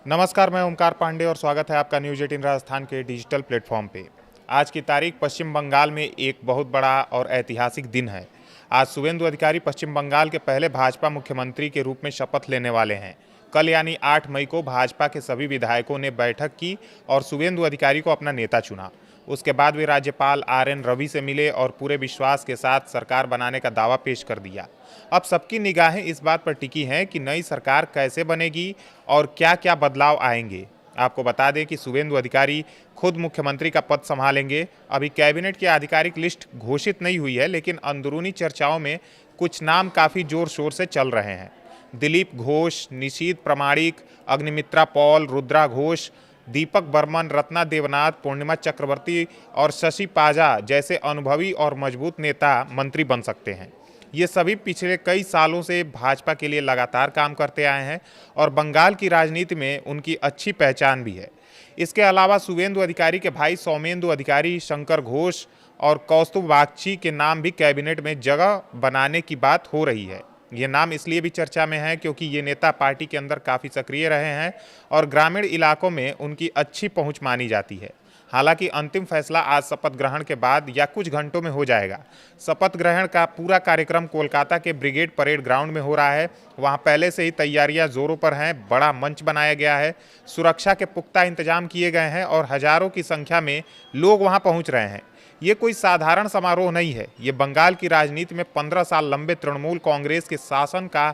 नमस्कार, मैं ओमकार पांडे और स्वागत है आपका न्यूज़ 18 राजस्थान के डिजिटल प्लेटफॉर्म पे। आज की तारीख पश्चिम बंगाल में एक बहुत बड़ा और ऐतिहासिक दिन है। आज शुवेंदु अधिकारी पश्चिम बंगाल के पहले भाजपा मुख्यमंत्री के रूप में शपथ लेने वाले हैं। कल यानी 8 मई को भाजपा के सभी विधायकों ने बैठक की और शुवेंदु अधिकारी को अपना नेता चुना। उसके बाद वे राज्यपाल RN रवि से मिले और पूरे विश्वास के साथ सरकार बनाने का दावा पेश कर दिया। अब सबकी निगाहें इस बात पर टिकी हैं कि नई सरकार कैसे बनेगी और क्या क्या बदलाव आएंगे। आपको बता दें कि शुवेंदु अधिकारी खुद मुख्यमंत्री का पद संभालेंगे। अभी कैबिनेट की आधिकारिक लिस्ट घोषित नहीं हुई है, लेकिन अंदरूनी चर्चाओं में कुछ नाम काफ़ी जोर शोर से चल रहे हैं। दिलीप घोष, निशीथ प्रामाणिक, अग्निमित्रा पॉल, रुद्रा घोष, दीपक बर्मन, रत्ना देवनाथ, पूर्णिमा चक्रवर्ती और शशि पाजा जैसे अनुभवी और मजबूत नेता मंत्री बन सकते हैं। ये सभी पिछले कई सालों से भाजपा के लिए लगातार काम करते आए हैं और बंगाल की राजनीति में उनकी अच्छी पहचान भी है। इसके अलावा शुवेंदु अधिकारी के भाई सौमेंदु अधिकारी, शंकर घोष और कौस्तुभ बागची के नाम भी कैबिनेट में जगह बनाने की बात हो रही है। ये नाम इसलिए भी चर्चा में है क्योंकि ये नेता पार्टी के अंदर काफ़ी सक्रिय रहे हैं और ग्रामीण इलाकों में उनकी अच्छी पहुंच मानी जाती है। हालांकि अंतिम फैसला आज शपथ ग्रहण के बाद या कुछ घंटों में हो जाएगा। शपथ ग्रहण का पूरा कार्यक्रम कोलकाता के ब्रिगेड परेड ग्राउंड में हो रहा है। वहां पहले से ही तैयारियां जोरों पर हैं। बड़ा मंच बनाया गया है, सुरक्षा के पुख्ता इंतजाम किए गए हैं और हजारों की संख्या में लोग वहां पहुंच रहे हैं। ये कोई साधारण समारोह नहीं है। ये बंगाल की राजनीति में 15 साल लंबे तृणमूल कांग्रेस के शासन का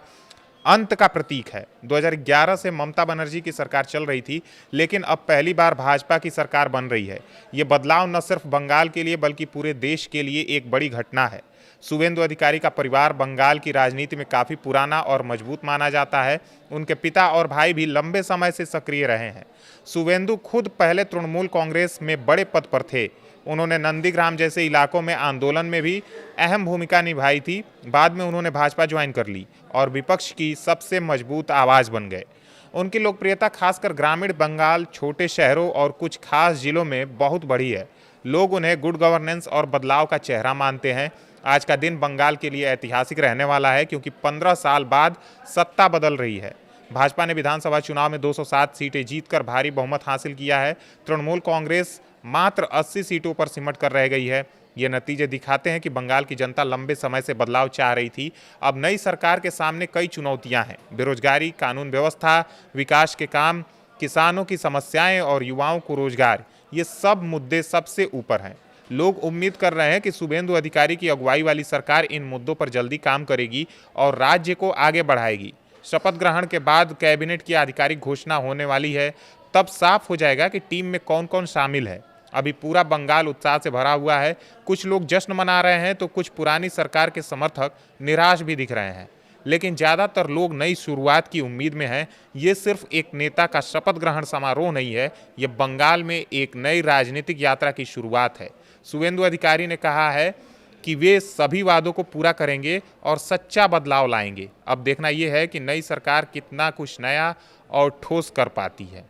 अंत का प्रतीक है। 2011 से ममता बनर्जी की सरकार चल रही थी, लेकिन अब पहली बार भाजपा की सरकार बन रही है। ये बदलाव न सिर्फ बंगाल के लिए बल्कि पूरे देश के लिए एक बड़ी घटना है। शुवेंदु अधिकारी का परिवार बंगाल की राजनीति में काफ़ी पुराना और मजबूत माना जाता है। उनके पिता और भाई भी लंबे समय से सक्रिय रहे हैं। शुवेंदु खुद पहले तृणमूल कांग्रेस में बड़े पद पर थे। उन्होंने नंदीग्राम जैसे इलाकों में आंदोलन में भी अहम भूमिका निभाई थी। बाद में उन्होंने भाजपा ज्वाइन कर ली और विपक्ष की सबसे मजबूत आवाज़ बन गए। उनकी लोकप्रियता खासकर ग्रामीण बंगाल, छोटे शहरों और कुछ खास जिलों में बहुत बढ़ी है। लोग उन्हें गुड गवर्नेंस और बदलाव का चेहरा मानते हैं। आज का दिन बंगाल के लिए ऐतिहासिक रहने वाला है क्योंकि 15 साल बाद सत्ता बदल रही है। भाजपा ने विधानसभा चुनाव में 207 सीटें जीतकर भारी बहुमत हासिल किया है। तृणमूल कांग्रेस मात्र 80 सीटों पर सिमट कर रह गई है। ये नतीजे दिखाते हैं कि बंगाल की जनता लंबे समय से बदलाव चाह रही थी। अब नई सरकार के सामने कई चुनौतियां हैं। बेरोजगारी, कानून व्यवस्था, विकास के काम, किसानों की समस्याएं और युवाओं को रोजगार, ये सब मुद्दे सबसे ऊपर हैं। लोग उम्मीद कर रहे हैं कि शुवेंदु अधिकारी की अगुवाई वाली सरकार इन मुद्दों पर जल्दी काम करेगी और राज्य को आगे बढ़ाएगी। शपथ ग्रहण के बाद कैबिनेट की आधिकारिक घोषणा होने वाली है। तब साफ हो जाएगा कि टीम में कौन कौन शामिल है। अभी पूरा बंगाल उत्साह से भरा हुआ है। कुछ लोग जश्न मना रहे हैं तो कुछ पुरानी सरकार के समर्थक निराश भी दिख रहे हैं, लेकिन ज़्यादातर लोग नई शुरुआत की उम्मीद में हैं। ये सिर्फ एक नेता का शपथ ग्रहण समारोह नहीं है, ये बंगाल में एक नई राजनीतिक यात्रा की शुरुआत है। शुवेंदु अधिकारी ने कहा है कि वे सभी वादों को पूरा करेंगे और सच्चा बदलाव लाएंगे। अब देखना यह है कि नई सरकार कितना कुछ नया और ठोस कर पाती है।